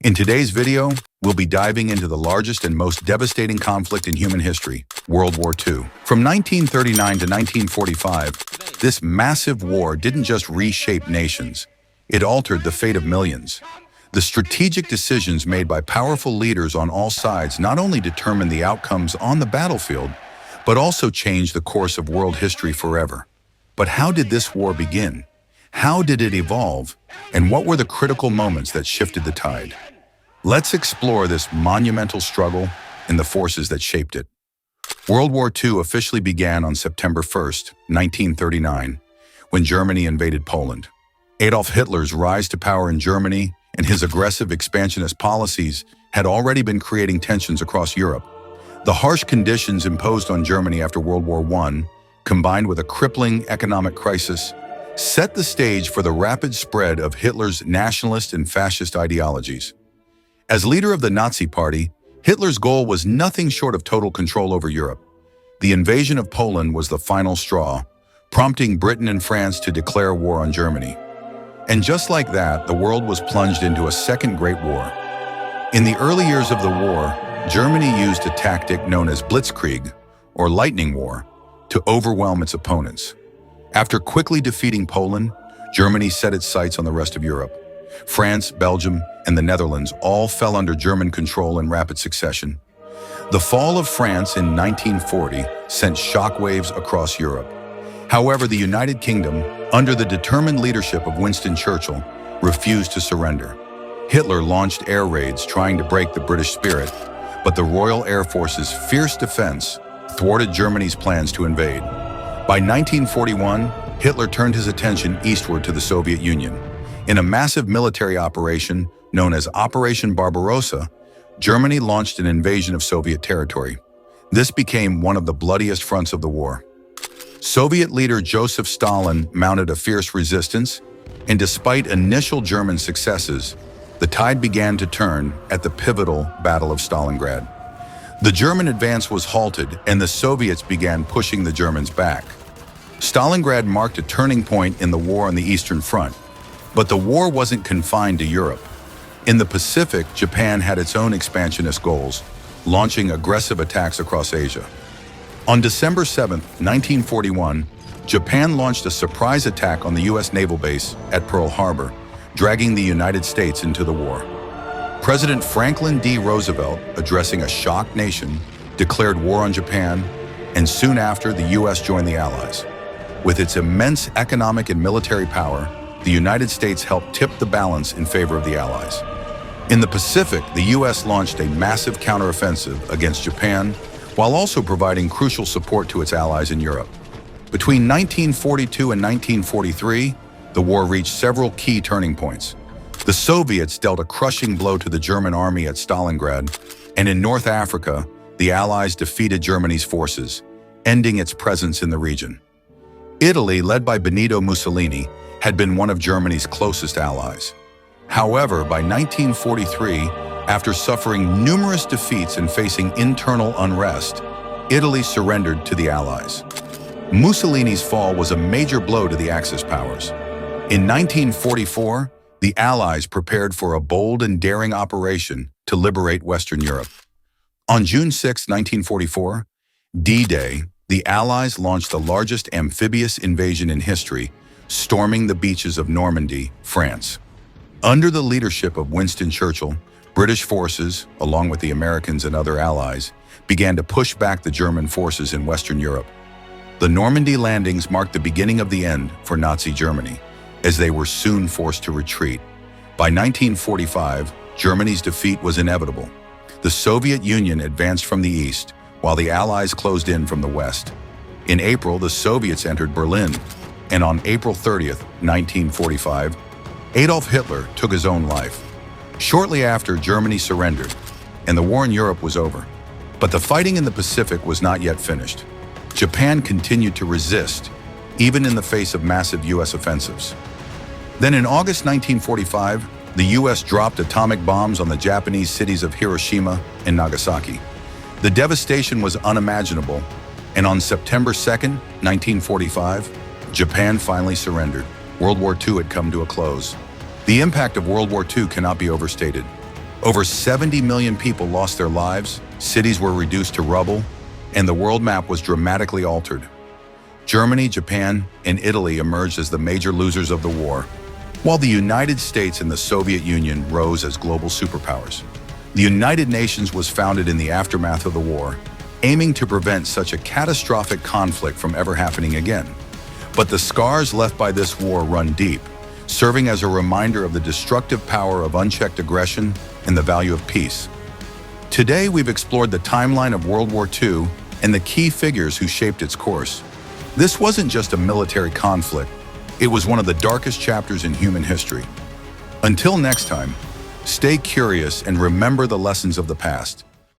In today's video, we'll be diving into the largest and most devastating conflict in human history, World War II. From 1939 to 1945, this massive war didn't just reshape nations, it altered the fate of millions. The strategic decisions made by powerful leaders on all sides not only determined the outcomes on the battlefield, but also changed the course of world history forever. But how did this war begin? How did it evolve? And what were the critical moments that shifted the tide? Let's explore this monumental struggle and the forces that shaped it. World War II officially began on September 1st, 1939, when Germany invaded Poland. Adolf Hitler's rise to power in Germany and his aggressive expansionist policies had already been creating tensions across Europe. The harsh conditions imposed on Germany after World War I, combined with a crippling economic crisis, set the stage for the rapid spread of Hitler's nationalist and fascist ideologies. As leader of the Nazi Party, Hitler's goal was nothing short of total control over Europe. The invasion of Poland was the final straw, prompting Britain and France to declare war on Germany. And just like that, the world was plunged into a second Great War. In the early years of the war, Germany used a tactic known as blitzkrieg, or lightning war, to overwhelm its opponents. After quickly defeating Poland, Germany set its sights on the rest of Europe. France, Belgium, and the Netherlands all fell under German control in rapid succession. The fall of France in 1940 sent shockwaves across Europe. However, the United Kingdom, under the determined leadership of Winston Churchill, refused to surrender. Hitler launched air raids trying to break the British spirit, but the Royal Air Force's fierce defense thwarted Germany's plans to invade. By 1941, Hitler turned his attention eastward to the Soviet Union. In a massive military operation known as Operation Barbarossa, Germany launched an invasion of Soviet territory. This became one of the bloodiest fronts of the war. Soviet leader Joseph Stalin mounted a fierce resistance, and despite initial German successes, the tide began to turn at the pivotal Battle of Stalingrad. The German advance was halted, and the Soviets began pushing the Germans back. Stalingrad marked a turning point in the war on the Eastern Front, but the war wasn't confined to Europe. In the Pacific, Japan had its own expansionist goals, launching aggressive attacks across Asia. On December 7, 1941, Japan launched a surprise attack on the U.S. naval base at Pearl Harbor, dragging the United States into the war. President Franklin D. Roosevelt, addressing a shocked nation, declared war on Japan, and soon after, the U.S. joined the Allies. With its immense economic and military power, the United States helped tip the balance in favor of the Allies. In the Pacific, the U.S. launched a massive counteroffensive against Japan, while also providing crucial support to its allies in Europe. Between 1942 and 1943, the war reached several key turning points. The Soviets dealt a crushing blow to the German army at Stalingrad, and in North Africa, the Allies defeated Germany's forces, ending its presence in the region. Italy, led by Benito Mussolini, had been one of Germany's closest allies. However, by 1943, after suffering numerous defeats and facing internal unrest, Italy surrendered to the Allies. Mussolini's fall was a major blow to the Axis powers. In 1944, the Allies prepared for a bold and daring operation to liberate Western Europe. On June 6, 1944, D-Day, the Allies launched the largest amphibious invasion in history, storming the beaches of Normandy, France. Under the leadership of Winston Churchill, British forces, along with the Americans and other allies, began to push back the German forces in Western Europe. The Normandy landings marked the beginning of the end for Nazi Germany, as they were soon forced to retreat. By 1945, Germany's defeat was inevitable. The Soviet Union advanced from the east, while the Allies closed in from the west. In April, the Soviets entered Berlin, and on April 30th, 1945, Adolf Hitler took his own life. Shortly after, Germany surrendered, and the war in Europe was over. But the fighting in the Pacific was not yet finished. Japan continued to resist, even in the face of massive U.S. offensives. Then in August 1945, the U.S. dropped atomic bombs on the Japanese cities of Hiroshima and Nagasaki. The devastation was unimaginable, and on September 2nd, 1945, Japan finally surrendered. World War II had come to a close. The impact of World War II cannot be overstated. Over 70 million people lost their lives, cities were reduced to rubble, and the world map was dramatically altered. Germany, Japan, and Italy emerged as the major losers of the war, while the United States and the Soviet Union rose as global superpowers. The United Nations was founded in the aftermath of the war, aiming to prevent such a catastrophic conflict from ever happening again. But the scars left by this war run deep, serving as a reminder of the destructive power of unchecked aggression and the value of peace. Today, we've explored the timeline of World War II and the key figures who shaped its course. This wasn't just a military conflict, it was one of the darkest chapters in human history. Until next time, stay curious and remember the lessons of the past.